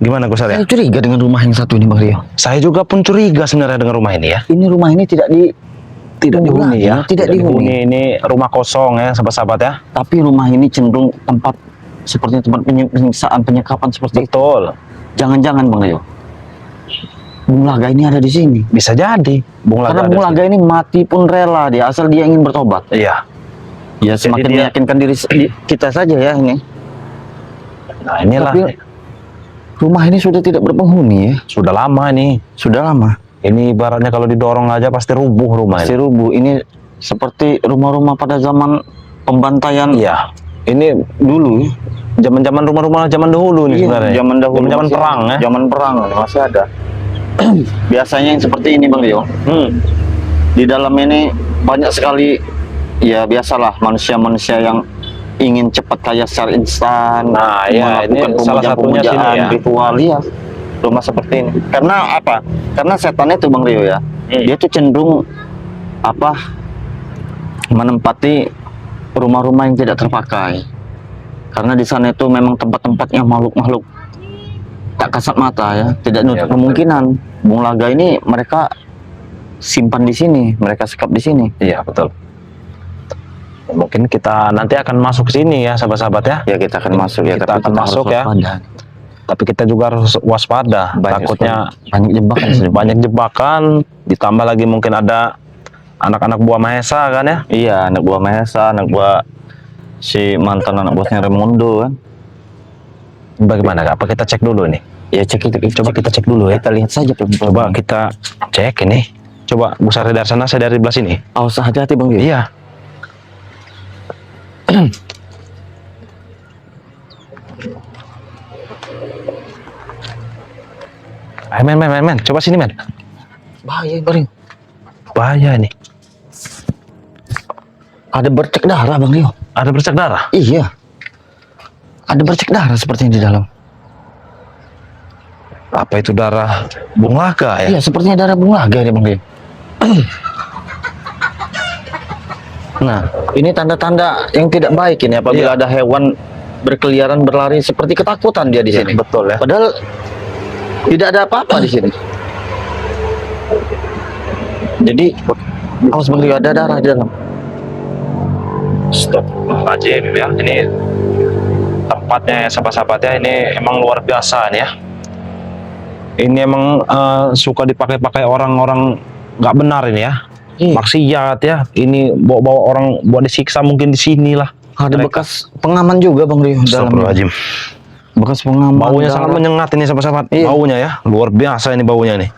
Gimana Gus Arya? Saya curiga dengan rumah yang satu ini Bang Rio. Saya juga pun curiga sebenarnya dengan rumah ini ya. Ini rumah ini tidak Dihuni ya. tidak dihuni. Ini rumah kosong ya, sahabat-sahabat ya. Tapi rumah ini cenderung tempat seperti tempat penyiksaan, penyekapan seperti itu. Betul. Jangan-jangan Bang Rio, Bung Laga ini ada di sini. Bisa jadi. Karena Bung Laga ini mati pun rela dia, asal dia ingin bertobat. Iya. Ya semakin dia- meyakinkan diri kita saja ya ini. Nah inilah. Tapi rumah ini sudah tidak berpenghuni ya. Sudah lama nih. Sudah lama. Ini ibaratnya kalau didorong aja pasti rubuh rumah Pasti ini. rubuh. Ini seperti rumah-rumah pada zaman pembantaian Iya. Ini dulu. zaman-zaman rumah-rumah zaman dahulu nih Iya, sebenarnya. zaman dahulu. Zaman masih perang ada. ya. Zaman perang masih ada. Biasanya yang seperti ini Bang Rio. Di dalam ini banyak sekali ya biasalah manusia-manusia yang ingin cepat kaya secara instan. Nah, ya, ini melakukan salah satunya sini pemujaan, ya. ritual ya. Rumah seperti ini. Karena apa? Karena setan itu Bang Rio ya. Dia tuh cenderung apa? Menempati rumah-rumah yang tidak terpakai. Karena di sana itu memang tempat-tempatnya makhluk-makhluk tak kasat mata ya, tidak nutup Ya, kemungkinan. Bung Laga ini mereka simpan di sini, mereka sekap di sini. Iya betul. Mungkin kita nanti akan masuk ke sini ya sahabat-sahabat ya. Ya kita akan masuk ya, Kita tapi akan harus masuk ya. waspada. Tapi kita juga harus waspada. Takutnya banyak jebakan di sini. banyak jebakan, ditambah lagi mungkin ada anak-anak buah Mahesa kan ya. Iya, anak buah Mahesa, anak buah si mantan anak buahnya Raimundo kan. Bagaimana? Apa kita cek dulu nih? Ya cek itu, Coba kita cek dulu ya. kita lihat saja pelan-pelan. Coba kita cek ini. Coba Bu Sari dari sana, saya dari belah sini. Awas hati-hati Bang Rio. Iya. Ayo men. Coba sini men. Bahaya Bang Rio. Bahaya nih. Ada bercak darah Bang Rio. Ada bercak darah. Iya. Ada bercak darah seperti yang di dalam. Apa itu darah Bung Laga ya? Iya, sepertinya darah Bung Laga ya Bang Rio. Nah, ini tanda-tanda yang tidak baik ini apabila ada hewan berkeliaran berlari seperti ketakutan dia di Iya, sini. betul ya. Padahal tidak ada apa-apa di sini. Jadi, awas Bang Rio, ada darah di dalam. Stop. Ajib ya. Ini tempatnya ya sahabat-sahabat ya. Ini emang luar biasa nih ya. Ini emang suka dipakai-pakai orang-orang nggak benar ini ya. Iya. Maksiat ya. Ini bawa-bawa orang buat disiksa mungkin di sini lah. Ada Mereka. bekas pengaman juga Bang Rio dalam. Astagfirullahaladzim. Bekas pengaman. Baunya darah. sangat menyengat ini sahabat-sahabat. Iya. Baunya ya. Luar biasa ini baunya nih.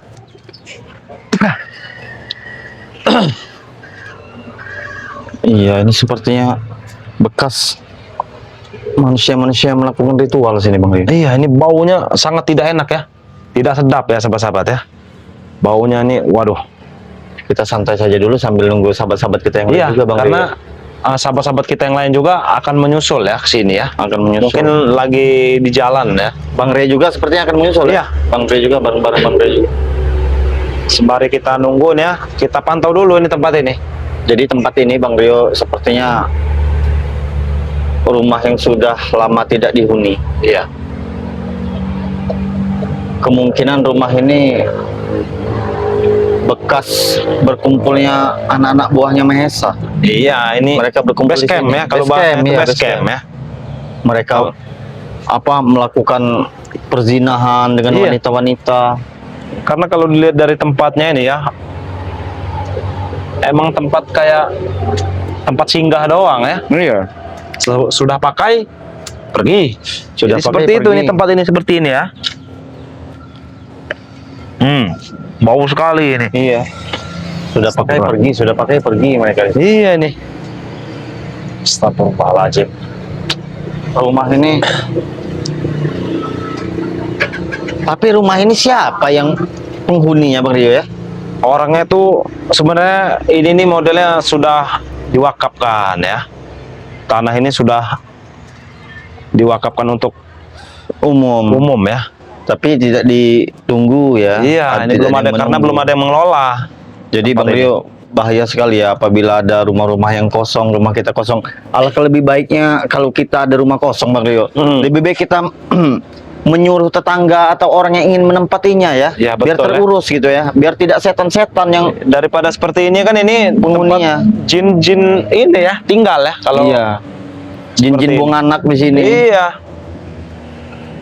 Iya, ini sepertinya bekas manusia-manusia yang melakukan ritual sini Bang Rio. Iya, ini baunya sangat tidak enak ya. Tidak sedap ya sahabat-sahabat ya. Baunya ini, waduh. Kita santai saja dulu sambil nunggu sahabat-sahabat kita yang lain Iya, juga Bang karena Rio. sahabat-sahabat kita yang lain juga akan menyusul ya ke sini ya. Akan menyusul. Mungkin lagi di jalan ya. Bang Rio juga sepertinya akan menyusul Iya. ya. Bang Rio juga bareng-bareng Bang Rio juga. Sembari kita nunggu nih ya, kita pantau dulu ini tempat ini. Jadi tempat ini Bang Rio sepertinya rumah yang sudah lama tidak dihuni. Iya. Kemungkinan rumah ini bekas berkumpulnya anak-anak buahnya Mahesa. Iya, ini Mereka berkumpul base di camp sini. ya, kalau Base bahasa camp, itu iya, base base camp camp. ya. Mereka apa melakukan perzinahan dengan Iya. wanita-wanita. Karena kalau dilihat dari tempatnya ini ya, emang tempat kayak tempat singgah doang ya. Iya. Sudah pakai, pergi. Sudah Jadi pakai, seperti itu pergi. ini tempat ini seperti ini ya. Bau sekali ini. Iya. Sudah pakai pergi, sudah pakai pergi mereka. Iya nih. Astagfirullahaladzim. Rumah ini. Tapi rumah ini siapa yang penghuninya Bang Rio ya? Orangnya tuh sebenarnya ini nih modelnya sudah diwakafkan ya. Tanah ini sudah diwakafkan untuk umum ya. Tapi tidak ditunggu ya. Iya, ini Tidak belum ada menunggu. karena belum ada yang mengelola. Jadi tempat Bang ini. Rio bahaya sekali ya apabila ada rumah-rumah yang kosong, rumah kita kosong. Alangkah lebih baiknya kalau kita ada rumah kosong Bang Rio. Hmm. Lebih baik kita menyuruh tetangga atau orang yang ingin menempatinya ya, Ya, biar betul, ya. terurus gitu ya, biar tidak setan-setan yang Daripada seperti ini kan ini penghuninya. tempat jin-jin ini ya tinggal ya kalau Iya. Jin-jin seperti buang anak di sini. iya.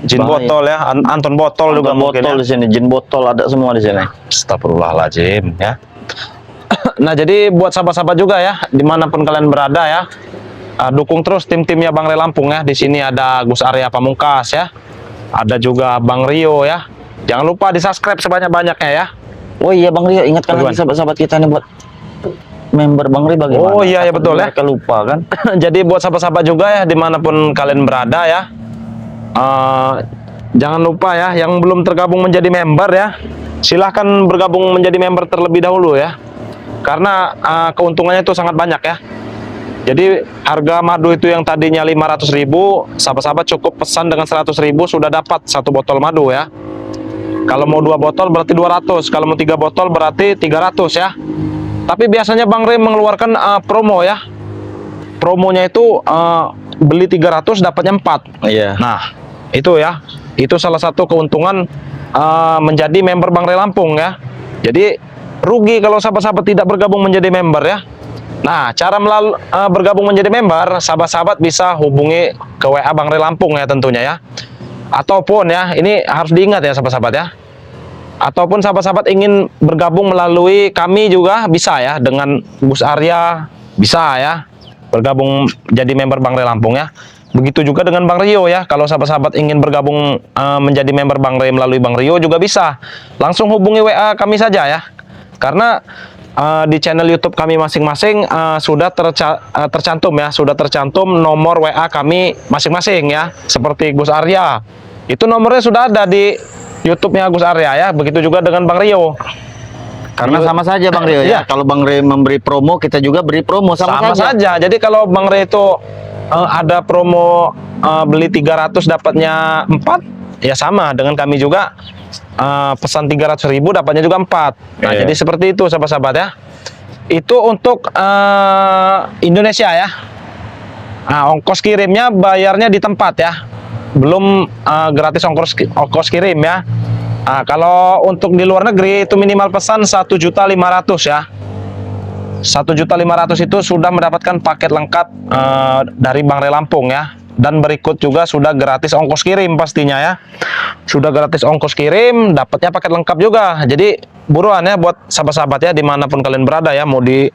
Jin Bahaya. botol ya, Anton botol juga Ada mungkin botol ya. di sini, jin botol ada semua di sini. Astagfirullahaladzim ya. Nah jadi buat sahabat-sahabat juga ya, dimanapun kalian berada ya, dukung terus tim-timnya Bang Rey Lampung ya. Di sini ada Gus Arya Pamungkas ya, ada juga Bang Rio ya. Jangan lupa di subscribe sebanyak-banyaknya ya. Oh iya Bang Rio, ingatkan lagi Bagaimana? sahabat-sahabat kita nih buat member Bang Rio bagaimana? Oh iya ya Takut betul ya. mereka lupa kan. Jadi buat sahabat-sahabat juga ya, dimanapun kalian berada ya, jangan lupa ya, yang belum tergabung menjadi member ya, silahkan bergabung menjadi member terlebih dahulu ya, karena keuntungannya itu sangat banyak ya. Jadi harga madu itu yang tadinya 500.000, sahabat-sahabat cukup pesan dengan 100.000 sudah dapat 1 botol madu ya. Kalau mau 2 botol berarti 200, kalau mau 3 botol berarti 300 ya. Tapi biasanya Bang Rey mengeluarkan promo ya. Promonya itu beli 300 dapatnya 4. Iya. Nah, itu ya. Itu salah satu keuntungan menjadi member Bang Rey Lampung ya. Jadi rugi kalau sahabat-sahabat tidak bergabung menjadi member ya. Nah, cara bergabung menjadi member, sahabat-sahabat bisa hubungi ke WA Bang Rey Lampung ya tentunya ya. Ataupun ya, ini harus diingat ya sahabat-sahabat ya. Ataupun sahabat-sahabat ingin bergabung melalui kami juga bisa ya, dengan Gus Arya bisa ya, bergabung jadi member Bang Rey Lampung ya. Begitu juga dengan Bang Rio ya. Kalau sahabat-sahabat ingin bergabung menjadi member Bang Rey melalui Bang Rio juga bisa. Langsung hubungi WA kami saja ya. Karena di channel YouTube kami masing-masing sudah tercantum ya, sudah tercantum nomor WA kami masing-masing ya. Seperti Gus Arya, itu nomornya sudah ada di YouTube-nya Gus Arya ya. Begitu juga dengan Bang Rio. Karena sama saja Bang Rio ya. Iya. Kalau Bang Rio memberi promo, kita juga beri promo sama saja. Jadi kalau Bang Rey itu ada promo beli 300 dapatnya 4, ya sama dengan kami juga pesan 300.000 dapatnya juga 4. Nah, Iya. jadi seperti itu sahabat-sahabat ya. Itu untuk Indonesia ya. Nah, ongkos kirimnya bayarnya di tempat ya. Belum gratis ongkos kirim ya. Nah, kalau untuk di luar negeri itu minimal pesan 1.500.000 ya. 1.500.000 itu sudah mendapatkan paket lengkap dari Bang Rey Lampung ya. Dan berikut juga sudah gratis ongkos kirim pastinya ya. Sudah gratis ongkos kirim, dapatnya paket lengkap juga. Jadi buruan ya buat sahabat-sahabat ya, dimanapun kalian berada ya, mau di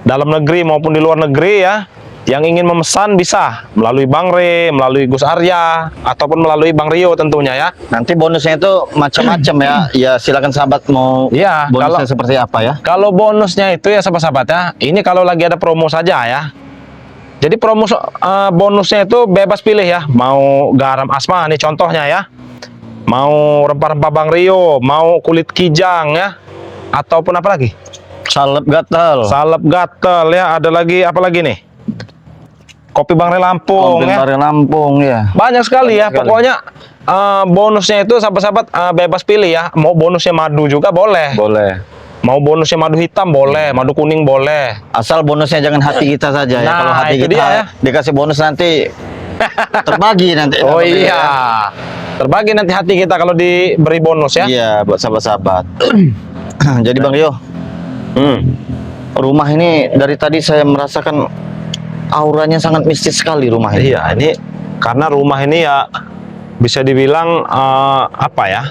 dalam negeri maupun di luar negeri ya. Yang ingin memesan bisa melalui Bang Rey, melalui Gus Arya, ataupun melalui Bang Rio tentunya ya. Nanti bonusnya itu macam-macam ya. Ya silakan sahabat mau Iya, bonusnya seperti apa ya. Kalau bonusnya itu ya sahabat-sahabat ya, ini kalau lagi ada promo saja ya. Jadi promo bonusnya itu bebas pilih ya. Mau garam asma nih contohnya ya. Mau rempah-rempah Bang Rio, mau kulit kijang ya. Ataupun apa lagi? Salep gatal. Salep gatel ya, ada lagi apa lagi nih? Kopi Bang Rey Lampung Kopi ya. Bang Rey Lampung ya. Banyak sekali ya. Banyak sekali. Pokoknya bonusnya itu sahabat-sahabat bebas pilih ya. Mau bonusnya madu juga boleh. Boleh. Mau bonusnya madu hitam boleh, madu kuning boleh. Asal bonusnya jangan hati kita saja ya. Nah, Kalau hati itu kita dia ya. dikasih bonus nanti terbagi nanti. Oh Bang Rio, iya. ya. Terbagi nanti hati kita kalau diberi bonus ya. Iya, buat sahabat-sahabat. Jadi Bang Rio, rumah ini dari tadi saya merasakan auranya sangat mistis sekali rumah ini. Iya, ini karena rumah ini ya bisa dibilang apa ya?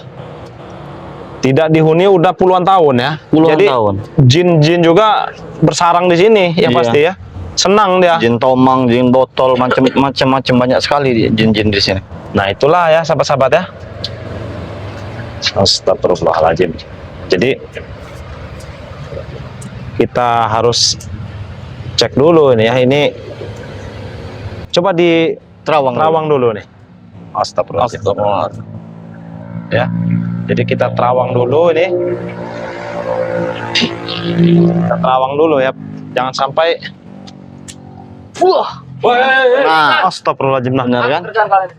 Tidak dihuni udah puluhan tahun ya. Puluhan Jadi tahun. jin-jin juga bersarang di sini ya Iya. pasti ya. Senang dia. Jin tomang, jin botol, macam-macam banyak sekali jin-jin di sini. Nah, itulah ya sahabat-sahabat ya. Astagfirullahaladzim. Jadi kita harus cek dulu ini ya. Ini coba di terawang dulu nih. Astagfirullahaladzim. Ya. Jadi kita terawang dulu ini. Kita terawang dulu ya. Jangan sampai Nah, astagfirullahaladzim. Nah, benar kan?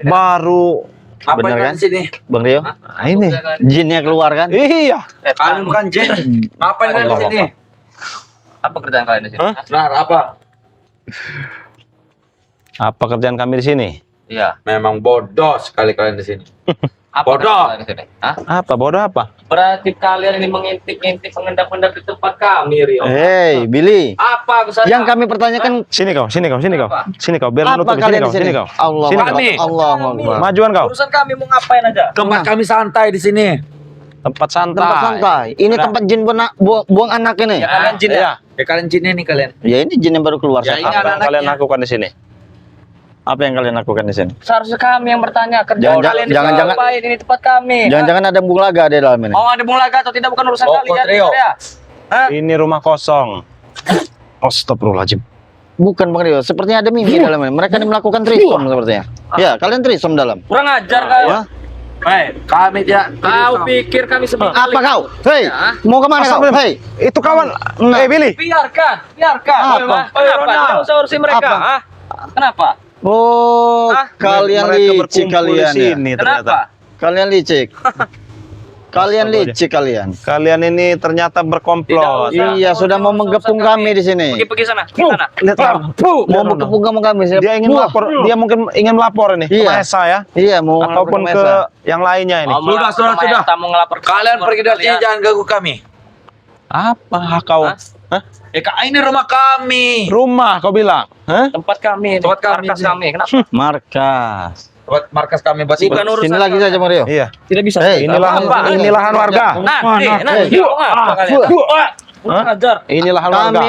baru Apa Bener yang kan? di sini? Bang Rio, nah, ini. jinnya keluar kan? Iya. Kalian bukan jin. Apa yang di sini? Apa kerjaan kalian di sini? Hah? Nah, apa? Apa kerjaan kami di sini? Iya. Memang bodoh sekali kalian di sini. Apa Bodoh. kalian di sini? Hah? Apa bodoh apa? Berarti kalian ini mengintip-ngintip, mengendap-endap di tempat kami, Rio. Hei, Billy. Apa besar? Yang kami pertanyakan Sini kau, sini kau, sini kau. Apa? Sini kau, biar apa menutupi. Sini kalian kau, di sini? sini kau. Allah, Sini kami. Allah, Allah. Majuan kau. Urusan kami mau ngapain aja? Tempat kami santai di sini. Tempat santai. Tempat santai. Ini Udah. tempat jin buang anak ini. Ya kalian jin ya? Iya. Ya kalian jin ini kalian. Ya ini jin yang baru keluar. Ya, Sat. ini Apa yang anak-anaknya. kalian lakukan di sini? Apa yang kalian lakukan di sini? Seharusnya kami yang bertanya. Kerja Jangan- kalian jangan- di jangan- ngapain? Ini tempat kami. Jangan-jangan ada bulaga di dalam ini. Oh, ada bulaga atau tidak bukan urusan Pokok, kalian. Rio. Ya? Hah? Ini rumah kosong. Astagfirullahaladzim. Bukan Bang Rio, sepertinya ada mimi di dalam ini. Mereka ini melakukan trisom sepertinya. Ya, kalian trisom dalam. Kurang ajar kau. Wah, Hei, kami tidak. Kau pikir kami sebenarnya apa kau? Hei, Ya. mau kemana kau? Astagfirullah. Hei, Itu kawan. Nah. Billy. Biarkan. Apa? Kenapa? Tidak usah urusin mereka. Apa? Hah? Kenapa? oh, Hah? kalian Mereka licik berkumpul kalian di ya. sini Kenapa? ternyata. Kalian licik. Kalian licik kalian. Kalian ini ternyata berkomplot. Tidak usah. Iya, sudah mau menggepung kami di sini. Pergi sana. Pergi sana. Lihat Mau menggepung kami. dia ingin melapor, dia mungkin ingin melapor ini ke Iya. Mahesa ya, Iya, mau ataupun melapor ke Mesa. yang lainnya ini. Sudah. Tamu ngelapor. Kalian pergi dari sini, jangan ganggu kami. Apa kau? Hah? Hah? Ini rumah kami. Rumah kau bilang? Hah? Tempat kami. Tempat kami. Markas kami. Kenapa? Markas. Buat markas kami basi. Bukan urusan. Sini lagi saja Mario. Iya. Tidak bisa. Hei, Ini lahan, Apa? ini lahan warga. Nanti. Mau ngapa kalian? Hah? Ajar. Ini lahan warga.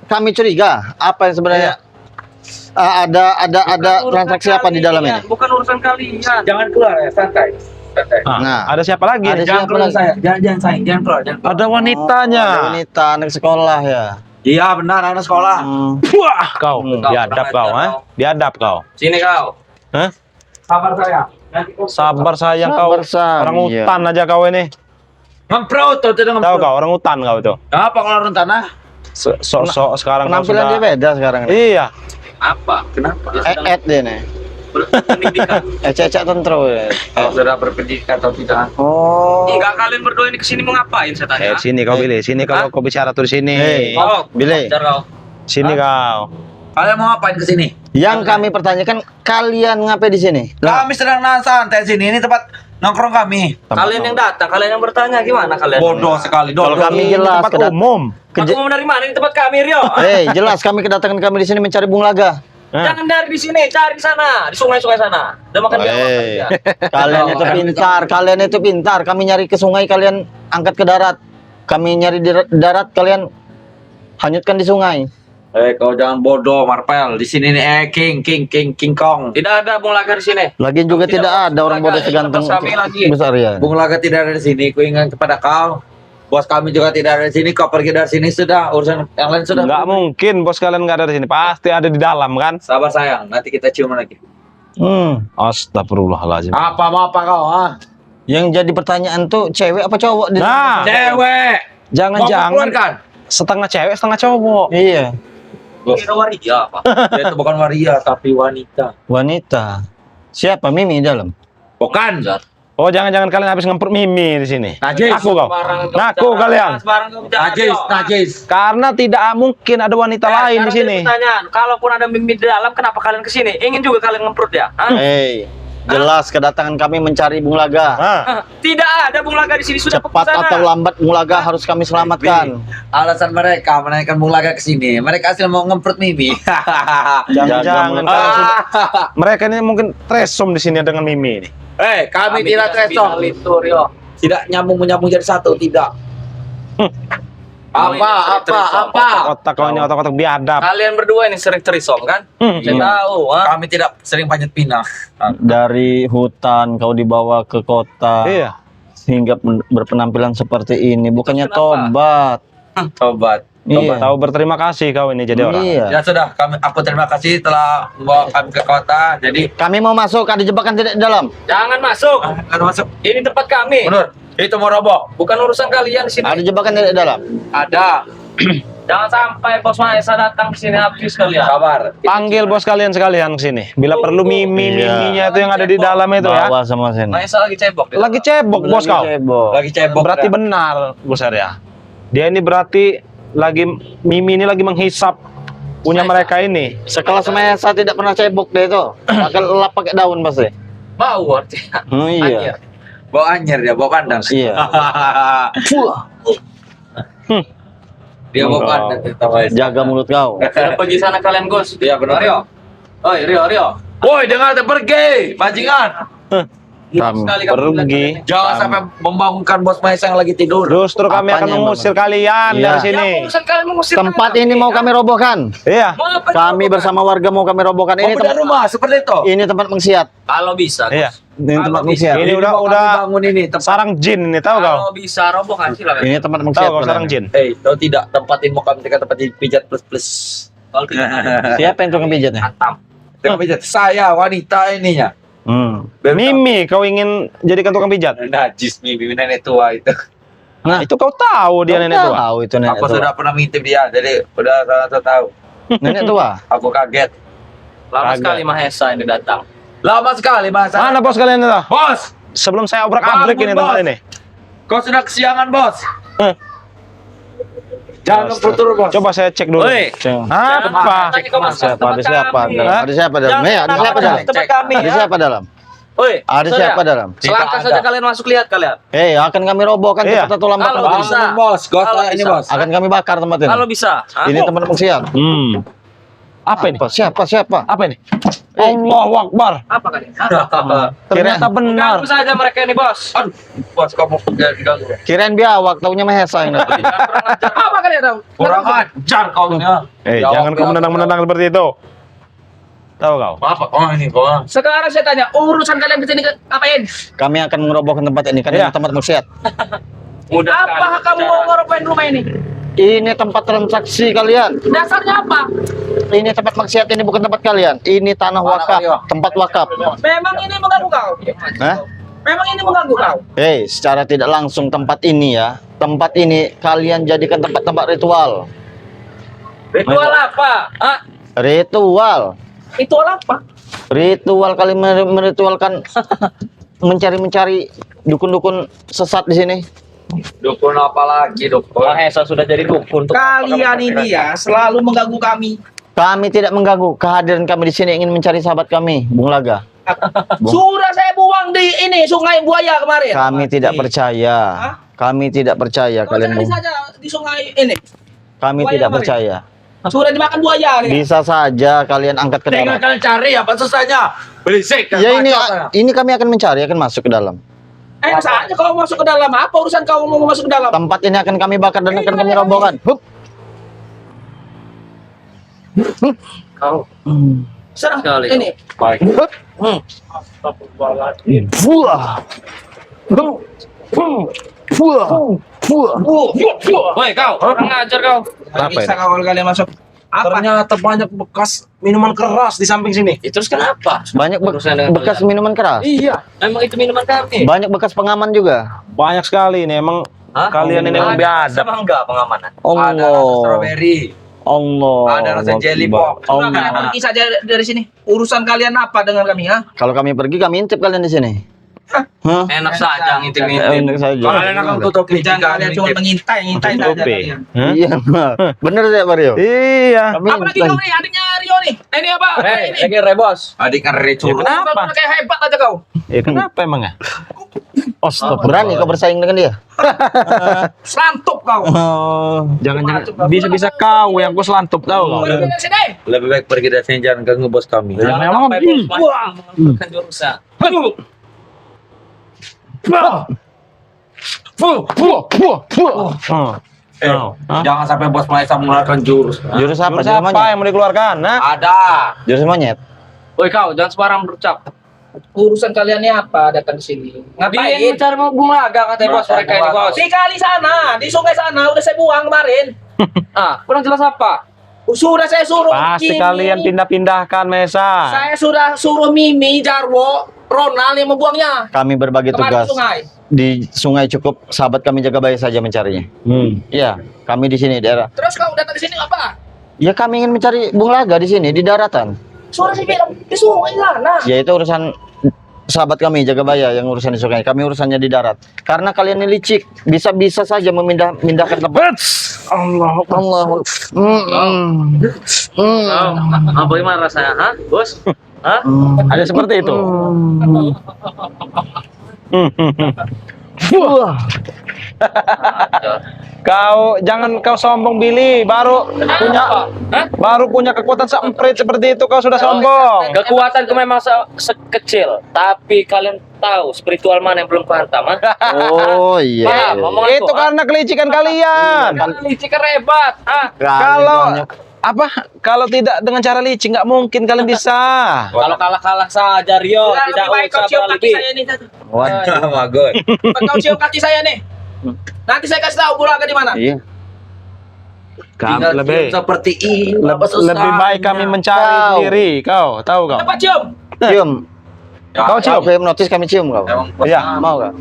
Kami curiga apa yang sebenarnya ada transaksi apa di dalam ini? Bukan urusan kalian. Jangan keluar ya, santai. Santai. Nah. Ada siapa lagi? Ada Jangan siapa keluar lagi? saya. Jangan sayang, jangan keluar, jangan keluar. Ada wanitanya. Ada wanita anak sekolah ya. Iya benar, anak sekolah. Wah, kau Kau biadab kurang kau, ajar ha? kau. Biadab kau. Sini kau. Hah? Sabar saya. Nanti kau Sabar sayang Sabar, kau. sayang, Orang iya. hutan aja kau ini. ngemprot tuh, tidak Tahu ngemprot. kau orang hutan kau tuh. Apa kalau orang tanah? Sok-sok sekarang kau Penampilan dia sudah. beda sekarang. Iya. Apa? Kenapa? Dia sedang Dia nih. berpendidikan. Cecak tentro ya. Kalau sudah berpendidikan atau tidak? Oh. Enggak, kalian berdua ini kesini mau ngapain saya tanya? Sini kau pilih. Sini kau bicara tuh di sini. Hei. Oh, Billy. ajar kau. Sini kau. Kalian mau ngapain ke sini? Yang kami pertanyakan, kalian ngapain di sini? Kami sedang santai sini. Ini tempat nongkrong kami. Kalian yang datang, kalian yang bertanya gimana kalian? Bodoh sekali. Kalau Dodo. kami Ini jelas tempat umum. Aku mau dari mana? Ini tempat kami, Rio. Hei, jelas kami kedatangan kami di sini mencari bunglaga. Jangan dari di sini, cari di sana, di sungai-sungai sana. Udah makan dia. Hei, kalian itu pintar, kalian itu pintar. Kami nyari ke sungai, kalian angkat ke darat. Kami nyari di darat, kalian hanyutkan di sungai. Kau jangan bodoh, Marpel. Di sini nih, King Kong. Tidak ada bung laga di sini. Lagian juga tidak ada orang bodoh seganteng Bersami lagi. besar ya. Bung Laga tidak ada di sini. Ku ingat kepada kau. Bos kami juga tidak ada di sini. Kau pergi dari sini sudah. Urusan yang lain sudah. Nggak mungkin bos kalian nggak ada di sini. Pasti ada di dalam kan? Sabar sayang. Nanti kita cium lagi. Astagfirullahaladzim. Apa mau apa kau? Yang jadi pertanyaan tuh cewek apa cowok? Nah, Cewek. jangan-jangan keluarkan? setengah cewek setengah cowok. Iya, Kira waria apa? Dia itu bukan waria tapi wanita. wanita. Siapa Mimi di dalam? Bukan. Oh, jangan-jangan kalian habis ngemprut Mimi di sini. Najis. Ngaku kau. Ngaku kalian. Sebarang kau bicara. Najis. Karena tidak mungkin ada wanita lain di sini. Pertanyaan, kalaupun ada mimi di dalam, kenapa kalian kesini? Ingin juga kalian ngemprut ya? Hah? Hei, jelas kedatangan kami mencari bunglaga. Hah? Tidak ada bung laga di sini, sudah Cepat pergi sana. atau lambat bunglaga harus kami selamatkan. Alasan mereka menaikkan Bung Laga ke sini. Mereka asli mau ngemprut Mimi. Jangan-jangan Jangan kalian sudah- mereka ini mungkin tresom di sini dengan Mimi ini. Kami tidak tresom. Itu, Rio. Tidak menyambung jadi satu, tidak. Apa? Otak kau ini otak-otak biadab. Kalian berdua ini sering trisom kan? Hmm. Saya tahu, ha? Kami tidak sering panjat pinang. Dari hutan kau dibawa ke kota Iya. hingga berpenampilan seperti ini. Bukannya Kenapa? tobat. Tobat. Iya. Tahu berterima kasih kau ini jadi orang. Iya. Ya sudah, aku terima kasih telah membawa kami ke kota. Jadi, Kami mau masuk, ada jebakan tidak di dalam. Jangan masuk. akan masuk. Ini tempat kami. Mundur. Itu mau roboh. Bukan urusan kalian di sini. Ada jebakan tidak di dalam. Ada. Jangan sampai bos Maesa datang ke sini habis kalian. Sabar. Panggil bos kalian sekalian ke sini. Bila perlu Mimi-miminya itu yang ada di dalam itu ya. Bawa sama sini. Maesa lagi cebok. dia. Lagi cebok bos kau. Lagi cebok. Berarti dah. benar, Bos Arya. Dia ini berarti lagi Mimi ini lagi menghisap punya mereka ini. Sekelas Mahesa tidak pernah cebok deh itu. Akan lap pakai daun pasti. Bau artinya. Oh iya. Bawa anyer dia, bawa pandang. Iya. Dia bawa pandang. Jaga mulut kau. Sudah pergi sana kalian, Gus. Iya benar. Rio. Oi, Rio. Woi, dengar pergi, bajingan. Kami Sekali kamu pergi. bilang, Jangan sampai membangunkan bos Mahesa yang lagi tidur. Justru kami akan Apanya, mengusir Bang? kalian Iya. dari sini. "Ya, urusan kalian mengusir Tempat kami." ini mau kami robohkan. Iya. Mau apa Kami itu? bersama warga mau kami robohkan. Ini Ini tempat rumah seperti itu. ini tempat maksiat. Kalau bisa, Gus. Iya. Ini tempat Kalau maksiat. Ini udah mau kami bangun ini tempat. sarang jin ini, tahu kau? Kalau bisa robohkan silakan. Ini tempat Tahu maksiat. kau sarang benar. jin? Tahu tidak tempatin mau kami dekat tempat pijat plus. Kalau tidak Siapa yang tukang pijatnya? hantam. Tukang pijat saya wanita ininya. Mimi, kau ingin jadikan tukang pijat? Najis mimpi nenek tua itu. Nah, Itu kau tahu dia nenek tua. Tahu itu nenek Aku tua. sudah pernah ngintip dia, jadi udah sangat tahu. Nenek tua. Aku kaget. Lama Kagak. sekali Mahesa ini datang. Lama sekali masa. Mana bos kalian itu? Bos, Sebelum saya obrak-abrik Bangun, ini tempat bos. ini. kau sudah kesiangan bos. Eh. Jangan keputur bos. Coba saya cek dulu. Oi. Apa? Tanya kau masuk Siapa? Ada tempat siapa? kami. Dalam? Ada siapa dalam? Jangan Ada siapa masuk dalam? tempat kami. Ada ya. siapa dalam? Oi, Ada saudara. siapa dalam? Selangkah Tidak saja ada. kalian masuk, lihat kalian. Akan kami robohkan Iya. tempat tulang Kalau bakar. bisa. Bangun, bos, kau Kalau ini bisa. bos. Akan kami bakar tempat ini. Kalau bisa. Ini tempat maksiat. Apa ini? Siapa? Apa ini? Allahu Akbar. Apa kalian? Ternyata benar. Ganggu saja mereka ini, Bos. Aduh, bos kamu ganggu. Kirain biawak, taunya Mahesa yang datang. Apa kalian tahu? Kurang ajar kau ini. Jangan kau menendang-menendang seperti itu. Tahu kau? Apa? Oh ini kau. Sekarang saya tanya, urusan kalian ke sini ngapain? Kami akan merobohkan tempat ini, kan Iya. ini tempat maksiat. Mudah apa kamu mau ngerobohin rumah ini? Ini tempat transaksi kalian. Dasarnya apa? Ini tempat maksiat, ini bukan tempat kalian. Ini tanah wakaf, tempat wakaf. Memang ini mengganggu kau? Hah? Memang ini mengganggu kau? Secara tidak langsung tempat ini ya, tempat ini kalian jadikan tempat-tempat ritual. Ritual apa? Hah? Ritual. Ritual apa? Ritual kalian meritualkan mencari-mencari dukun-dukun sesat di sini. Dukun apa lagi dukun? Mahesa sudah jadi dukun. Kalian ini ya selalu mengganggu kami. Kami tidak mengganggu. Kehadiran kami di sini ingin mencari sahabat kami, Bung Laga. Sudah saya buang di ini Sungai Buaya kemarin. Kami tidak percaya. Hah? Kami tidak percaya Kau kalian. cari Bung. saja di sungai ini. Kami Buaya tidak kemarin. percaya. Sudah dimakan buaya. nih. Bisa saja kalian angkat ke Tinggal dalam. kalian cari apa susahnya? Berisik. Ya ini kami akan mencari, akan masuk ke dalam. Saja kau masuk ke dalam. Apa urusan kau mau masuk ke dalam? Tempat ini akan kami bakar dan akan kami robohkan. Hup. Kau Serang sekali. ini. Baik. Buah. Buah. Buah. Woi, kau, kurang ajar kau. Nggak bisa kalau kalian masuk. Apa? Ternyata banyak bekas minuman keras di samping sini. Terus kenapa? Banyak Urusan dengan bekas kalian. minuman keras. Iya. Emang itu minuman kami. Banyak bekas pengaman juga. Banyak sekali ini emang Hah? kalian ini yang biadab. Sama enggak pengamanan? Ada rasa Allah. strawberry. Allah. Ada rasa jelly pop. Sudah kalian pergi saja dari sini. Urusan kalian apa dengan kami? Ha? Kalau kami pergi, kami intip kalian di sini. Hah? Enak saja ngintip-ngintip. Enak saja. Kalian akan tutupi Jangan jika kalian cuma mengintai saja Tutupi. kalian. Iya, bener ya Mario. Iya. Kami Apa lagi kau nih? Adiknya Rio nih. Ini apa? Ini. Lagi rebos. adik kan recur. Kenapa? Kayak hebat aja kau. Kenapa emang ya? berani kau bersaing dengan dia. Selantup kau. Jangan-jangan bisa-bisa kau yang ku selantup tahu kau. Pergi dari sini. Lebih baik pergi dari sini, jangan ganggu bos kami. Jangan memang sampai bos melakukan jurusan. Jangan sampai bos Malaysia mengeluarkan jurus. Jurus apa? Jurus Siapa monyet. yang mau dikeluarkan? Nah, Ada. Jurus monyet. Woi kau, jangan sembarang berucap. Urusan kalian ini apa datang ke sini? Dia Ngapain? mencari bunga katanya bos mereka ini bos. Di kali sana, di sungai sana udah saya buang kemarin. Kurang jelas apa? Sudah saya suruh pasti Kimi. kalian pindah-pindahkan Mesa. Saya sudah suruh Mimi, Jarwo, Ronald yang membuangnya. Kami berbagi Kemarin tugas. di sungai. Di sungai cukup sahabat kami jaga bayi saja mencarinya. Iya, kami di sini daerah. Terus kau datang ke sini apa? Ya kami ingin mencari Bung Laga di sini di daratan. Sudah saya bilang di sungai sana. Ya itu urusan sahabat kami Jagabaya yang urusan di sungai, kami urusannya di darat. Karena kalian ini licik, bisa-bisa saja memindahkan tempat. Allah. Bagaimana rasanya, ha, bos? Hah? Ada seperti itu. Wah. Jangan kau sombong Billy, baru punya kekuatan semprit seperti itu kau sudah sombong. Kekuatanku memang sekecil, tapi kalian tahu spiritual mana yang belum kuhantam, ha? Oh iya. Paham, omongan Itu karena kelicikan kalian. licik hebat, ha? Kalau tidak dengan cara licik nggak mungkin kalian bisa. Kalau kalah saja Rio, tidak Lebih baik kau usah cium kaki berlebih. saya nih. Waduh. Bagus. Kau cium kaki saya nih. Nanti saya kasih tahu Buraga di mana. Iya. Tinggal lebih cium seperti ini. lebih baik kami mencari Kau. sendiri. Kau tahu kau? Cepat cium. Cium. Kau cium. Kau hipnotis kami cium kau. Iya. Mau kau?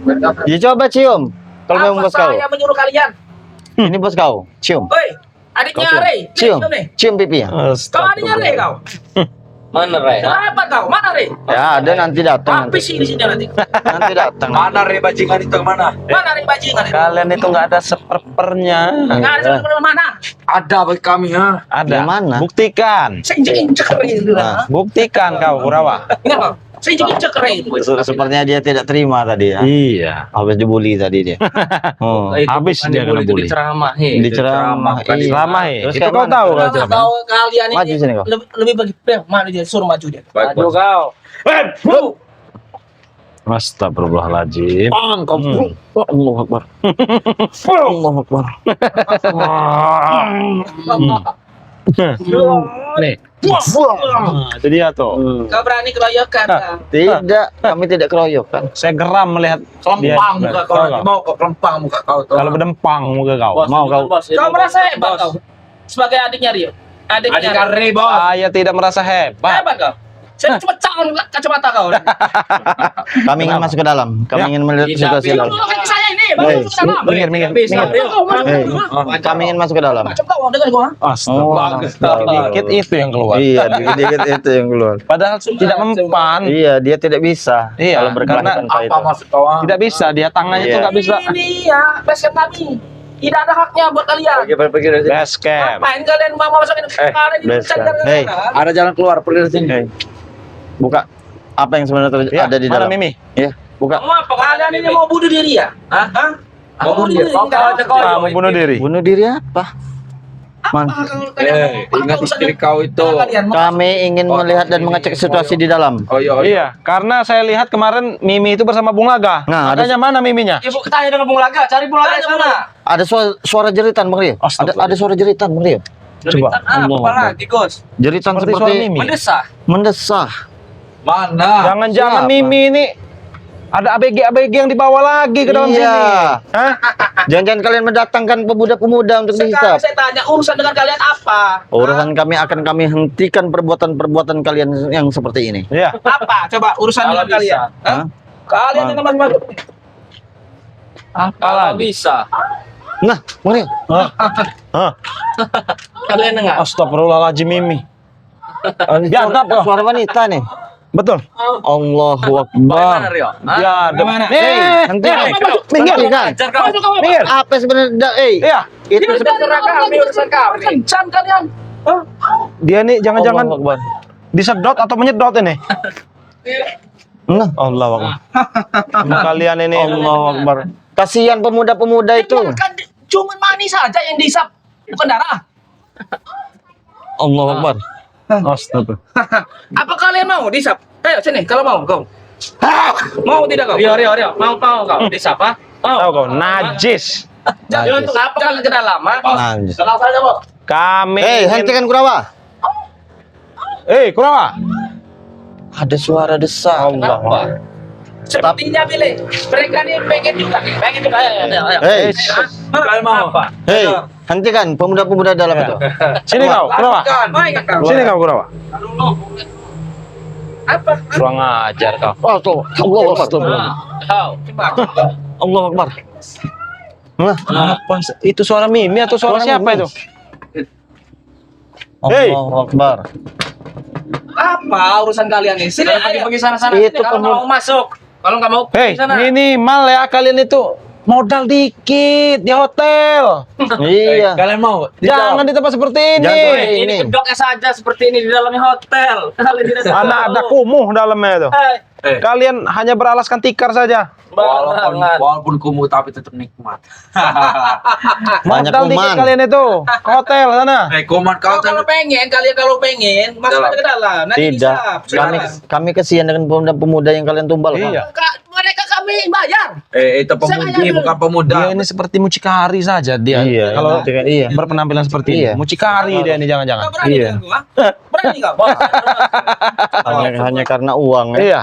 Ya coba cium. Kalau memang Apa bos kau. saya menyuruh kalian? Ini bos kau. Cium. Woi, adiknya Kau Rey. Cium. Nih. Cium pipi ya. Kau adiknya Rey kau. Mana Ray? Kenapa kau? Mana Rey? Ya, ada nanti datang. Habis sih di sini nanti. Nanti datang. Mana Re bajingan itu kemana? Mana Rey bajingan itu? Kalian itu nggak ada seperpernya. Nggak ada sebenarnya mana? Ada bagi kami, ha? Ada. Yang mana? Buktikan. Saya injek Rey itu. Nah. Buktikan kau Kurawa. Ingat kau? Saya injek Rey itu. Sepertinya dia tidak terima tadi ya. Iya. Habis dibully tadi dia. Oh. Habis dia kena bully. Diceramahi. Diceramah. Iya. Selama Terus itu kayak kau mana? tahu kan? Kenapa kau kalian Maju ini sini kau. lebih bagi mana dia suruh maju dia. Maju kau. Astagfirullahaladzim. Allahu Akbar. Allahu Akbar. Nih. Nah, itu dia tuh. Kau berani keroyokan. Kang. Tidak, kami tidak keroyokan. Saya geram melihat dia. Kelempang muka kau Tahu nanti kau? mau kau kelempang muka kau tuh. Kalau berdempang muka kau. Mau kau. Kau merasa hebat kau sebagai adiknya Rio. Adik Adiknya Re, bos. Saya tidak merasa hebat. hebat kau. Saya cuma calon kacamata kau. Kami ingin masuk ke dalam. Kami Ya. ingin melihat situasi Kau dalam. kaki saya ini. Hei, Baru masuk ke dalam. Minggir. Kau masuk ke Hei, dalam. kami ingin masuk ke dalam. Macam kau dengar gua. Astaga. Dikit itu yang keluar. Iya, dikit-dikit itu yang keluar. Padahal tidak mempan. Iya, dia tidak bisa. Iya, kalau berkelahi karena tanpa Apa itu. maksud kau? Ha? Tidak bisa. Dia tangannya itu Iya. nggak bisa. Ini ya, basecamp kami. Tidak ada haknya buat kalian. Pergi dari sini. Base camp. Ngapain kalian mau masukin kalian di basecamp. Hei. Ada jalan keluar, pergi dari sini. Hei, buka. Apa yang sebenarnya Ya, ada di mana dalam? Mimi? Iya, buka. Mau apa? Kalian ini mau bunuh diri ya? Hah? Mau bunuh diri. Kau aja kau. Kamu bunuh diri. Bunuh diri apa? Man, Ingat istri kau itu. kami ingin melihat dan mengecek situasi di dalam. Oh iya. Iya, karena saya lihat kemarin Mimi itu bersama Bung Laga. Nah, Makanya mana Miminya? Ibu tanya dengan Bung Laga, cari Bung Laga di sana. Ada suara jeritan, Bang Rio. Ada suara jeritan, Bang Rio. Coba. Apa lagi, Gus? Jeritan Seperti suara seperti Mimi. Mendesah. mendesah. Mana? Jangan-jangan Siapa? Mimi ini ada ABG yang dibawa lagi ke dalam Iya. sini. Hah? Jangan-jangan kalian mendatangkan pemuda-pemuda untuk Sekarang dihisap. saya tanya urusan dengan kalian apa? Urusan kami akan kami hentikan perbuatan-perbuatan kalian yang seperti ini. Iya. Apa? Coba urusan dengan kalian. Hah? Kalian yang masing-masing. Kalau bisa. Nah, Bang Rio. Hah? Kalian dengar? Astagfirullahaladzim Mimi. Biadab kau. Suara wanita nih. Betul. Allahu Bagaimana, Akbar. Rio? Hah? Biadab. Mana? Hei, hentikan. Minggir kan? Ajar kau. Minggir. Apa sebenarnya? Iya. Itu Urusan kami, urusan kami. Kencan kalian. Dia nih jangan-jangan Allahu Akbar. disedot atau menyedot ini. Nah, Allah Akbar. Sama kalian ini. Allahu Akbar. Kasihan pemuda-pemuda itu. Kan cuma manis saja yang dihisap, bukan darah. Allahu Akbar. Astaga. Apa kalian mau dihisap? Ayo sini, kalau mau kau. Mau tidak kau? Rio. Mau kau disap, ha? Mau. Tahu kau najis. Jangan untuk apa kalian ke dalam, ha? Anjir. Kenal saja, bos. Kami Hei, ingin- hentikan Kurawa. Kurawa. Ada suara desak. Kenapa? Sepertinya Billy, mereka nih pengen juga. Ayo. Hei, Kalian mau apa? hei, hentikan pemuda-pemuda dalam itu. Sini kau, Kurawa. Mau ingat kau? Sini kau, Kurawa. Apa? Kurang ajar kau. Oh, tuh. Allahu Akbar. Kau. Coba. Allahu Akbar. Nah, Apa? Itu suara Mimi atau suara Suara siapa Mimi. itu? Hei. Allahu Akbar. Apa urusan kalian ini? Sini Pergi sana-sana. Itu Kalau nggak mau masuk. Kalau nggak mau Hei, pergi sana. minimal ya kalian itu modal dikit di hotel. Iya. Kalian mau? Jangan di tempat seperti ini. Jangan Woi, ini kedoknya saja seperti ini di dalamnya hotel. Kalian tidak tahu. Mana ada kumuh dalamnya itu. Eh, Kalian hanya beralaskan tikar saja. walaupun kumuh tapi tetap nikmat. Banyak Modal dikit kuman. kalian itu. Ke hotel sana. Kuman kau Kalau pengen, masuk aja ke dalam. Nanti Tidak. bisa. Kami kesian dengan pemuda-pemuda yang kalian tumbal. Pak. Iya. Mereka kami bayar. itu pemudi Saya bukan pemuda. Dia ini seperti mucikari saja dia. Iya, Kalau iya. berpenampilan seperti Iya. ini, mucikari dia ini jangan-jangan. Nggak berani Iya. dengan gua? Berani nggak? Hanya karena uang. Ya. Iya.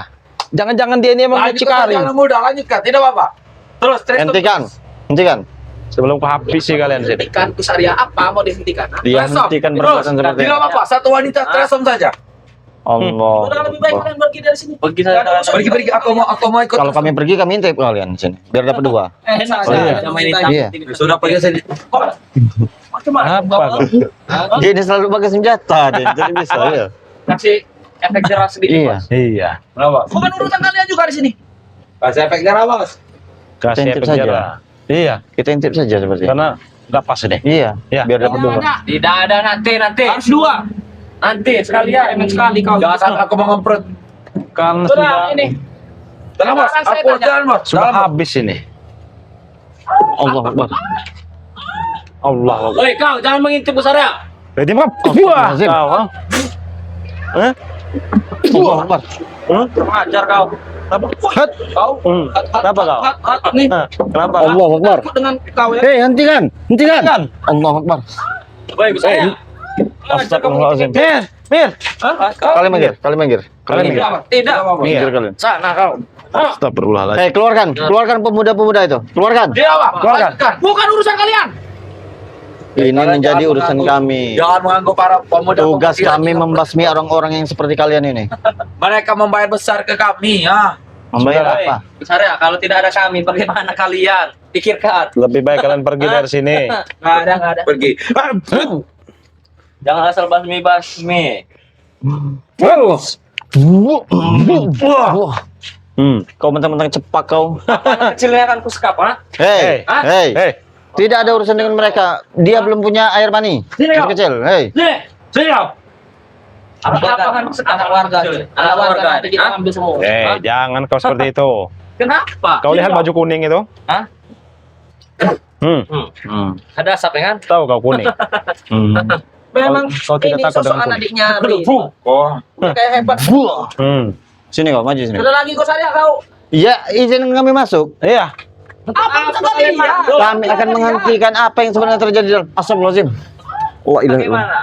Jangan-jangan dia ini emang mucikari. Lanjutkan muda, lanjutkan. Tidak apa-apa. Terus Hentikan. Sebelum kuhabis sih kalian sini. Hentikan Kusaria apa mau dihentikan? Dia hentikan perbuatan seperti Tidak ini. apa-apa. Satu wanita tresom saja. Allah. Udah lebih baik kalian pergi dari sini. Pergi sana. Nggak ada urusan. Pergi. Aku mau ikut. Kalau kami pergi, kami intip kalian di sini. Biar dapat 2. Enak saja. saja. Sama ini. Iya. Sudah pergi sini. Macam-macam. Apa kau? Dia ini selalu pakai senjata. Jadi bisa ya. Kasih efek jerah sedikit. Iya. Bos. Iya. Kenapa? Bukan urusan kalian juga di sini. Kasih efek darah, Bos. Kasih Intip efek saja. jerah. Iya. Kita intip saja seperti ini. Karena nggak pas ini. Iya. Iya. Biar dapat 2. Tidak ada nanti. Harus 2. Nanti sekalian. Enak sekali kau. Jangan sampai aku mengemprut. Kan Sudah ini. Tenang, Bos. Sekarang saya Aku tanya. jalan, Bos. sudah Jalan, Bos. habis ini. Allah Akbar. Allah Akbar. Woi kau jangan mengintip Kusaria. Jadi mah wah Astagfirullahaladzim. kau. ah. Hah? Allah Akbar. Ajar kau. Hat. Kenapa kau? Nih. Hah, Kenapa? Allah Akbar. Takut dengan kau ya. Hei, hentikan. Kan? Allah Akbar. Woi Kusaria. Astagfirullahaladzim. Mir. Kalian minggir. Kalian minggir. Tidak. Minggir kalian. Sana kau. Astagfirullahaladzim. Hei, keluarkan pemuda-pemuda itu. Keluarkan. Dia apa? Keluarkan. Bukan urusan kalian. Ini menjadi Jangan urusan mengganggu. kami. Jangan mengganggu para pemuda. Tugas pemudi kami yang- membasmi orang-orang yang seperti kalian ini. Mereka membayar besar ke kami, ya. Membayar Woi, apa? Kusaria, kalau tidak ada kami, bagaimana kalian? Pikirkan. Lebih baik kalian pergi dari sini. Nggak ada. Pergi. Jangan asal basmi. Kau mentang-mentang cepak kau. Anak kecilnya kan kuskap, ha? Hei, Hah? hei. Hei. Tidak ada urusan dengan mereka. Dia belum punya air mani. Sini, kau. Kecil. Hei. Sini kau. Apa kan Anak warga. Anak warga nanti kita Hah? ambil semua. Hah? Jangan kau seperti itu. Kenapa? Kau lihat baju kuning itu? Hah? Ada asap ya kan? Tahu kau kuning. Memang Kau tidak ini takut sosok dengan anak kuning? adiknya. Oh, Kayak hebat. Sini kau, maju sini. Sudah lagi Kusaria kau. Iya, izin kami masuk. Iya. Apa kalian? Kami akan menghentikan apa yang sebenarnya terjadi dalam Astagfirullahazzim. Wah, ilah. Bagaimana?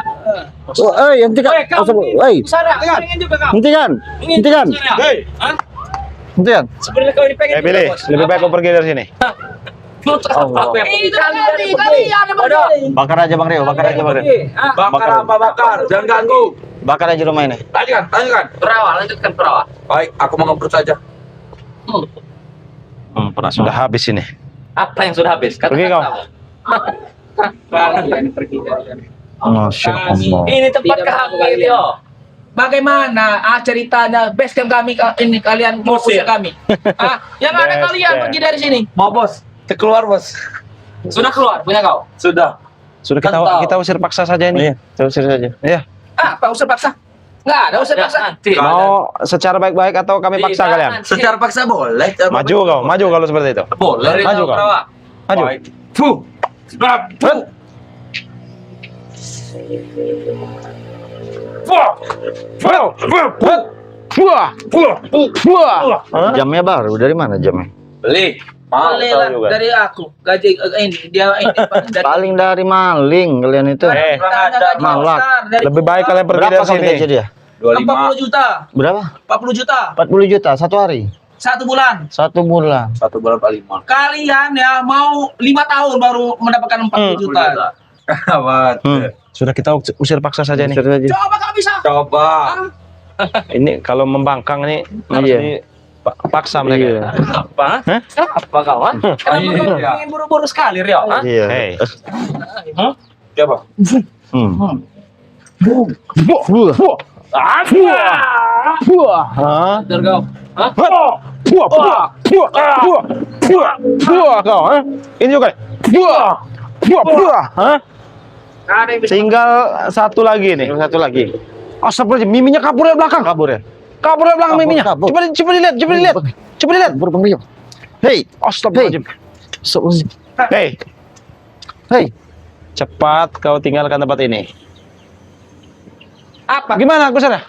Oh, hentikan. Woi, kau. Astagfirullah. Kusaria, pengen juga kau. Hentikan. Hentikan. Hah? Hentikan. Sebenarnya kau ini pengen Eh, pilih. Bos. Lebih baik kau pergi dari sini. Allah. Aku yang Itu kalian yang kalian yang begini. Bakar aja Bang Rio, bakar aja Bang Rio. bakar apa bakar? Jangan ganggu. Bakar aja rumah ini. Lanjutkan. Perawat, lanjutkan perawat. Baik, aku mengemprut saja. Sudah habis ini. Apa yang sudah habis? Katakan Pergi kau. kamu. Kalian pergi. Masya Allah. Ini tempat Tidak kami, mampu kalian. Rio. Bagaimana ceritanya base camp kami ini kalian mau Musir. usir kami? Yang ada Base kalian camp. pergi dari sini. Mau, Bos? Keluar, Bos. Sudah keluar, punya kau. Sudah. Sudah Kentau. kita usir paksa saja ini. Iya, terusir saja. Iya. Apa usir paksa? Nggak ada usir paksa. Nanti. Mau secara baik-baik atau kami paksa Tidak, kalian? nanti. Secara paksa boleh. Maju kalau seperti itu. Boleh. Dari Maju kau, kau. perawat. Maju. Baik. Fuh. Jamnya baru, dari mana jamnya? Beli. Boleh lah, juga. dari aku gaji ini dia ini dari Paling dari maling kalian itu. Eh, gaji malak. besar, dari lebih baik kalian pergi Berapa dari kali sini. gaji dia? 40 juta. Berapa? 40 juta 40 juta satu hari. 1 bulan. 1 bulan. 1 bulan paling mahal. Kalian ya mau 5 tahun baru mendapatkan 40 juta. Amat. Sudah kita usir paksa saja nih. Usir saja. Coba kau bisa. Coba. Ini kalau membangkang nih harus Iya. dipaksa mereka. Iya. Apa? Hah? Apa kawan? Kenapa kau Iya. ingin buru-buru sekali, Rio? Hah? Iya. Hei. Coba. Hmm. Buah. Hah? Bener kau. Hah? Buah kau, ha? Ini juga. Buah. Hah? Ada yang bisa. Tinggal satu lagi nih. Satu lagi. Astagfirullahaladzim, miminya kabur dari belakang. Kabur ya? Kabur dari belakang miminya. kabur. Coba dilihat. Coba dilihat. Kabur Bang Rio. Hei, Astagfirullahaladzim. Hei, hei. cepat kau tinggalkan tempat ini. Apa? Gimana aku sana?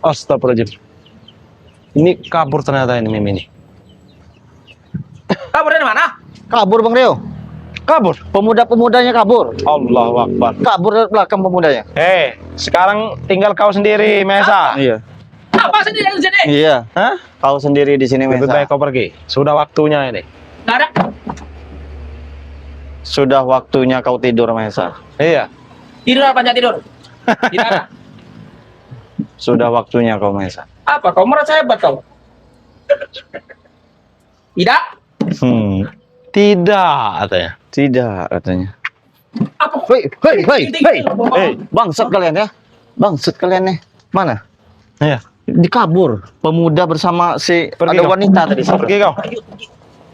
Astagfirullahaladzim. Ini kabur ternyata ini mimi ini. Kamu dari mana? Kabur Bang Rio. Kabur. Pemuda-pemudanya kabur. Allahu Akbar. Kabur dari belakang pemudanya. Hei, sekarang tinggal kau sendiri, Mesa. Iya. Apa sendiri di sini? Iya. Hah? Kau sendiri di sini Lebih Mesa. baik kau pergi. Sudah waktunya ini. Nggak ada. Sudah waktunya kau tidur Mesa. Iya. Tidur apa nggak tidur? Tidak ada. Sudah waktunya kau Mesa. Apa? Kau merasa hebat kau? Tidak. Tidak, katanya. Tidak katanya. Apa? Hei. Bangsat kalian ya. Bangsat kalian nih. Mana? Iya. Dikabur. Pemuda bersama si Pergi ada kau. wanita tadi. Pergi kau.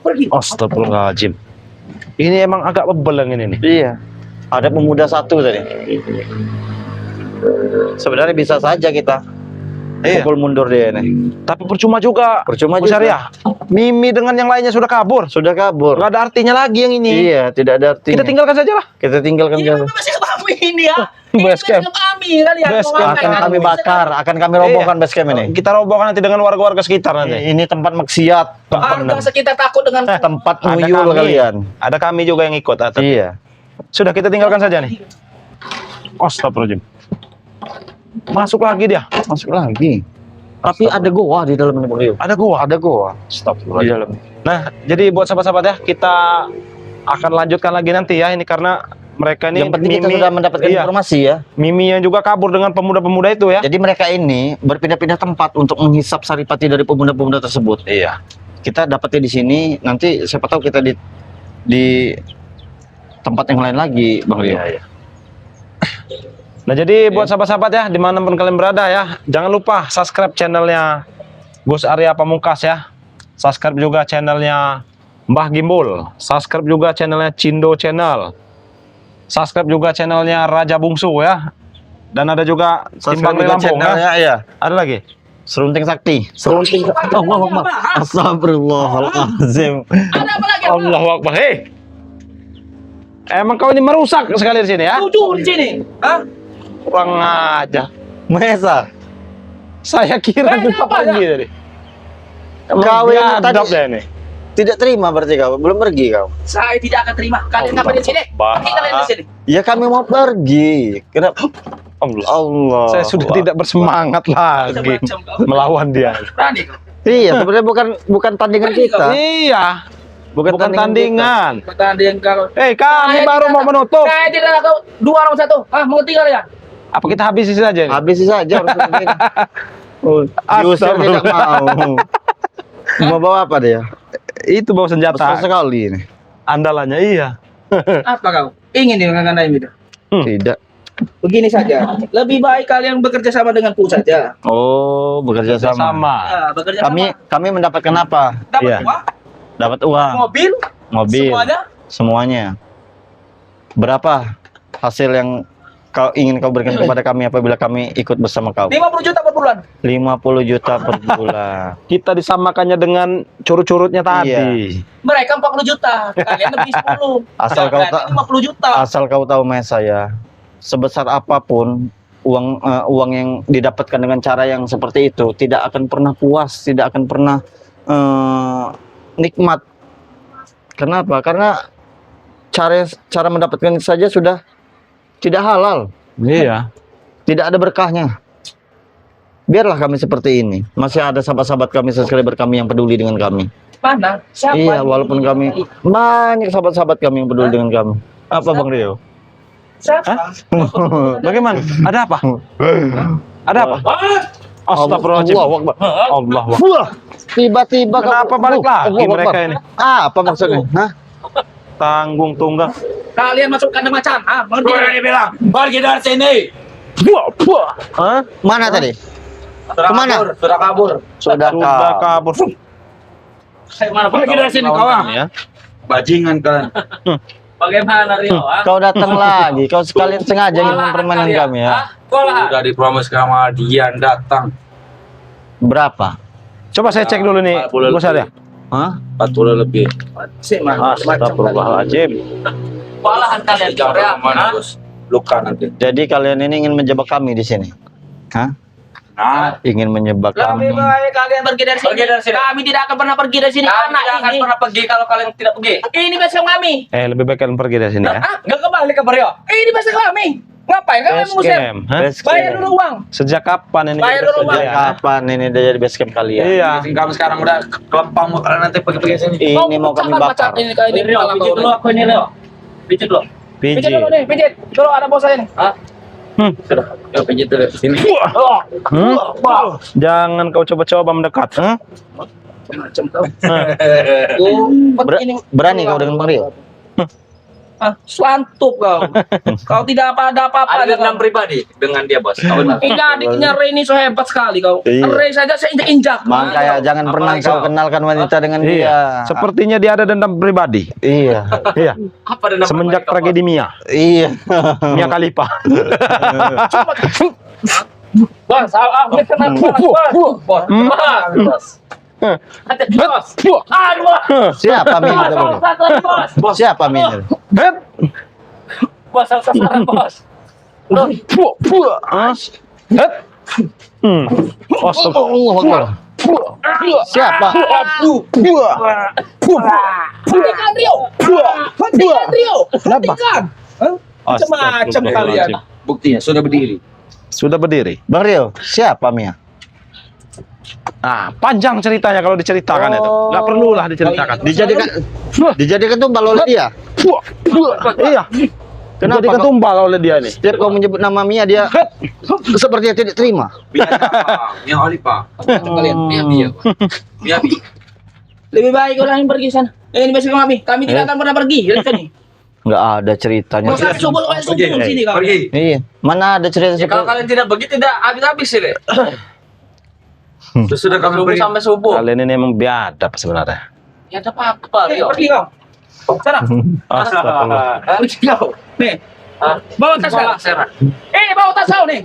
Pergi. Astagfirullahaladzim. Ini emang agak bebel yang ini nih. Iya. Ada pemuda satu tadi. Sebenarnya bisa saja kita pukul mundur dia nih. Tapi percuma juga. Percuma Bu juga. Syariah. Mimi dengan yang lainnya sudah kabur. Sudah kabur. Nggak ada artinya lagi yang ini. Iya, tidak ada artinya. Kita tinggalkan saja lah. Kita tinggalkan Iya, dia. masih kami ini ya. Base camp. Kami kalian. Base mau camp. ngapain? Akan kami bakar, akan kami robohkan base camp ini. Kita robohkan nanti dengan warga-warga sekitar nanti. Ini tempat maksiat, Warga sekitar takut dengan tempat Ada tuyul kami. kalian. Ada kami juga yang ikut. Atas. Iya. Sudah kita tinggalkan saja nih. Astagfirullahaladzim. Masuk lagi dia. Masuk lagi. Tapi ada goa di dalam ini, Bang Rio. Ada gua. Ada goa di Astagfirullahaladzim. dalam. Nah, jadi buat sahabat-sahabat ya, kita akan lanjutkan lagi nanti ya. Ini karena mereka ini Yang penting kita sudah mendapatkan iya, informasi ya. Mimi yang juga kabur dengan pemuda-pemuda itu ya. Jadi mereka ini berpindah-pindah tempat untuk menghisap saripati dari pemuda-pemuda tersebut. Iya. Kita dapatnya di sini, nanti siapa tahu kita di tempat yang lain lagi, Bang Rio. Iya. Nah, jadi buat sahabat-sahabat ya, dimanapun kalian berada ya, jangan lupa subscribe channelnya Gus Arya Pamungkas ya. Subscribe juga channelnya Mbah Gimbul. Subscribe juga channelnya Cindo Channel. Subscribe juga channelnya Raja Bungsu ya. Dan ada juga Timbang Subscribe Lampung ya. channelnya ya. Ada lagi. Serunting Sakti. Serunting. Allahu Akbar. Astagfirullahaladzim. ada apa lagi? Allahu Akbar. Hei. Emang kau ini merusak sekali di sini ya? Tujuh di sini. Hah? Kurang aja. Mesa. Saya kira Ini kita apa pergi ya? tadi. Kau yang Biadab tadi deh ini. tidak terima berarti kau. Belum pergi kau. Saya tidak akan terima. Kalian ngapain di sini? Pergi kalian di sini. Ya kami mau pergi. Kenapa? Allah. Allah. Saya sudah tidak bersemangat lagi Macam kau. melawan dia. Berani kau. Iya, sebenarnya bukan tandingan kita. Iya. Bukan Bukan tandingan. Pertandingan kau. Kami Saya baru tidak mau akan- menutup. Saya tidak akan 2-1. Ah, mau tinggal ya? Apa kita habisi saja ini? Habis saja urusan begini. Diusir tidak mau. Mau bawa apa dia? Itu bawa Besar senjata. sekali ini. Andalannya iya. Apa kau? Ingin dengan itu? Tidak. Begini saja. Lebih baik kalian bekerja sama denganku saja. Oh, bekerja sama. Sama. Ya, bekerja Kami mendapatkan apa? sama. Dapat Iya. uang, Dapat uang, mobil, mobil, semuanya. semuanya. Berapa hasil yang kau ingin kau berikan kepada kami apabila kami ikut bersama kau? 50 juta per bulan. 50 juta per bulan. Kita disamakannya dengan curut-curutnya tadi. Iya. Mereka 40 juta. Kalian lebih 10. Asal kau Berarti tak- 50 juta. Asal kau tahu Mesa ya, sebesar apapun uang yang didapatkan dengan cara yang seperti itu tidak akan pernah puas, tidak akan pernah nikmat. Kenapa? Karena cara mendapatkan saja sudah tidak halal, Iya. tidak ada berkahnya. Biarlah kami seperti ini. Masih ada sahabat-sahabat kami, subscriber kami yang peduli dengan kami. Mana? Siapa? Iya, yang- walaupun kami banyak sahabat-sahabat kami yang peduli dengan kami. Apa Bang Rio? Siapa? Bagaimana? Ada apa? Ada apa? Astagfirullahaladzim. Allahu Akbar. Allah. Wah, tiba-tiba Kenapa balik lagi mereka ini? Apa maksudnya? Hah? Tanggung tunggang. Kalian masuk kandang macan. Ah, mengerti? Udah dibilang, pergi dari sini. Hah? Mana tadi? Sudah Kemana? kabur, sudah kabur. Sudah Kabur. Saya mana Pergi dari sini kau ah. Ya. Bajingan kalian. Bagaimana Rio? Ah? Kau datang lagi. Kau sekalian sengaja ingin mempermainkan kami ya. Kolah. Udah dipromes sama Dian datang. Berapa? Coba saya cek dulu nih. 40 Bos ada. Hah? 40 lebih. Sik mah. Astagfirullahaladzim. Kolahan kalian Jangan Korea. mana bos. Luka nanti. Jadi kalian ini ingin menjebak kami di sini? Hah? Nah, Ingin menjebak kami? Lebih baik kalian pergi dari sini. Pergi dari sini. Kami tidak akan pernah pergi dari sini. Kami Anak tidak akan ini. pernah pergi kalau kalian tidak pergi. Ini baskom kami. Lebih baik kalian pergi dari sini ya. Ah, nggak kembali ke Rio. Ini baskom kami. Ngapain kalian Base mengusir? camp, hah? Bayar dulu uang. Sejak kapan ini? Bayar jadi dulu, base Bang. camp? Kapan ini udah jadi base camp kalian? Iya. kami sekarang udah kelempang mau kalian nanti pergi-pergi sini. Ini mau kami bakar. Ini kayak ini Rio, kepala pijit kau. dulu aku ini Rio. Pijit dulu. Pijit Pijit. dulu nih, pijit. Dulu ada bos saya nih. Hah? Sudah. Yuk pijit dulu sini. Jangan kau coba-coba mendekat. Hah? Macam kau. Ber- berani kau dengan Bang Rio? Ah, selantup kau. Kau tidak ada apa-apa. Ada kau. dendam pribadi dengan dia bos. Kau benar. Hingga adiknya Reni so hebat sekali kau. Iya. Reni saja saya injak-injak. Makanya jangan pernah kau kenalkan wanita dengan dia. Iya. Sepertinya dia ada dendam pribadi. Iya. Iya. Apa dendam Semenjak pribadi kau, tragedi Mia. Iya. Mia Khalifa. Bos, aku kena bos. Bos. Bos. Hati bos. Aduh bos. Siapa minder? Bos, satu lagi, bos. Siapa minder? Bos, sasaran bos. Hah? Allah. Siapa? Hentikan Rio. Hentikan Rio. Kenapa? Hentikan. Macam-macam kalian. Buktinya sudah berdiri. Sudah berdiri. Bang Rio, siapa Mia? Panjang ceritanya kalau diceritakan itu. Nggak perlulah diceritakan. Dijadikan tumbal oleh dia. Iya. Kenapa Jadi kau- ketumbal oleh dia nih. Setiap kau menyebut nama Mia dia sepertinya tidak terima. Mia Khalifa. Kalian. Iya. Mia Bi. Lebih baik orang yang pergi sana. Ini besok kami. Kami tidak akan pernah pergi dari sini. Nggak ada ceritanya. Mau sampai subuh kayak subuh di sini kau. Pergi. Iya. Mana ada cerita Ya, kalau seperti kalian tidak pergi tidak habis-habis sih. Sudah kami Subuh pergi. sampai subuh. Kalian ini emang biadab sebenarnya. Ya ada apa Rio? Pergi kau. Sana. Astagfirullah. Pergi kau. Nih. Hah? Bawa tas kau. Sekolah Serah. Bawa tas kau nih.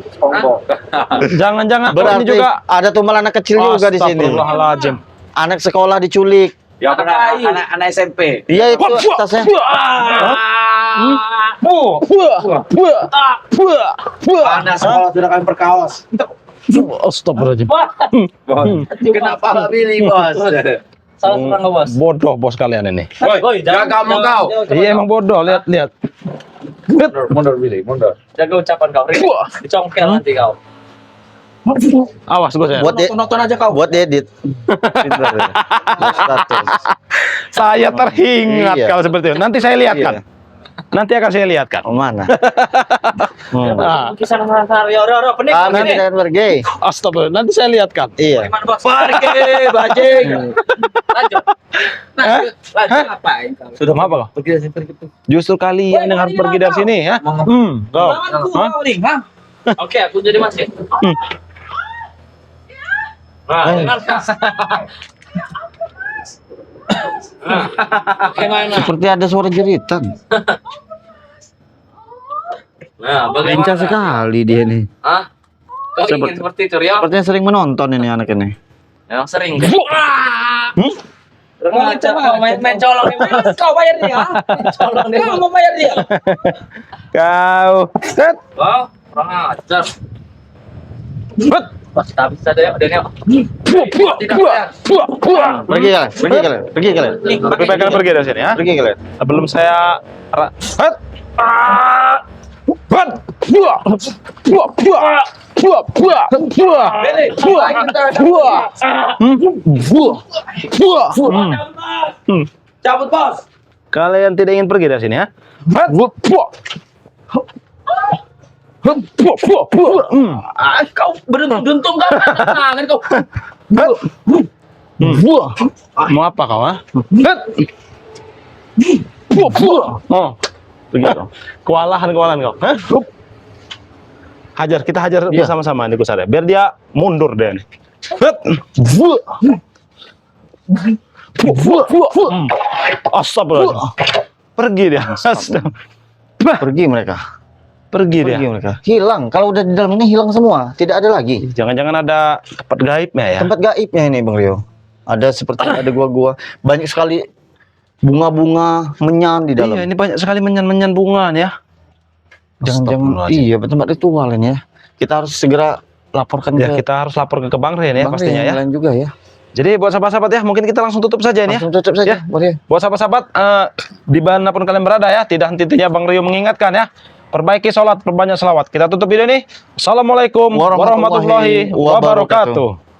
Jangan-jangan kau ini berarti juga ada tumbal anak kecil juga di sini. Astagfirullahaladzim. Anak sekolah diculik. Ya benar, anak SMP. Iya itu tasnya. Anak sekolah sudah kami perkaos. Astagfirullahaladzim. Kenapa pilih bos? Salah serang bos. Bodoh bos kalian ini. Woi, jaga kamu kau. Iya emang bodoh. Lihat. Mundur pilih, mundur. Jaga ucapan kau. Rio. Dicongkel nanti kau. Awas gue saya. Nonton aja kau. Buat edit. Pintar ya. Buat status. Saya teringat Iya. kalau seperti itu. Nanti saya lihatkan. Nanti akan saya lihatkan. Oh, mana? Kisah nama Rio. Penik Kami sini. tidak pergi. Astagfirullah. Nanti saya lihatkan. Iya. Gimana bos? Pergi, bajing. Lanjut. Lanjut ngapain kau? Sudah apa kau? Pergi dari sini, pergi. Justru kalian yang harus pergi dari sini ya. Kau. Lawanku Hah? kau nih, hah? Oke, aku jadi masih. Nah, dengarkan. Bagaimana? Seperti ada suara jeritan. Nah, Lincah bagaimana? sekali dia nih. Hah? Kau ingin seperti itu, Rio? Sepertinya sering menonton ini anak ini. Emang sering. Ngajar kau main colong ini. Kau bayar dia. Colong dia. Kau mau bayar dia. Kau. Set. Oh, kurang ajar. Bet. Pasti tak bisa deh, Daniel. Pergi kalian. Pergi kalian. Lebih baik kalian pergi dari sini ya. Pergi kalian. Sebelum saya set. Bet. Cabut bos. Kalian tidak ingin pergi dari sini ya? Kau beruntung kan? Tangan kau. Mau apa kau ah? Oh, begitu. Kewalahan kau. Hah? Hajar, kita hajar Iya. bersama-sama nih Kusada. Biar dia mundur deh nih. Astagfirullah. Pergi dia. Pergi mereka. Pergi dia. Pergi mereka. Hilang. Kalau udah di dalam ini hilang semua. Tidak ada lagi. Jangan-jangan ada tempat gaibnya ya. Tempat gaibnya ini Bang Rio. Ada seperti ada gua-gua. Banyak sekali bunga-bunga menyan di dalam. Iya, ini banyak sekali menyan-menyan bunga nih ya. Jangan-jangan iya tempat ritual ini ya. Kita harus segera laporkan Ya, ke kita harus lapor ke Bang Ren ya Bang pastinya Rio ya. yang lain juga ya. Jadi buat sahabat-sahabat ya, mungkin kita langsung tutup saja ini ya. Langsung tutup saja, Bang Rio. Buat sahabat-sahabat, dimanapun kalian berada ya, tidak henti-hentinya Bang Rio mengingatkan ya. Perbaiki sholat, perbanyak selawat. Kita tutup video ini. Assalamualaikum warahmatullahi wabarakatuh.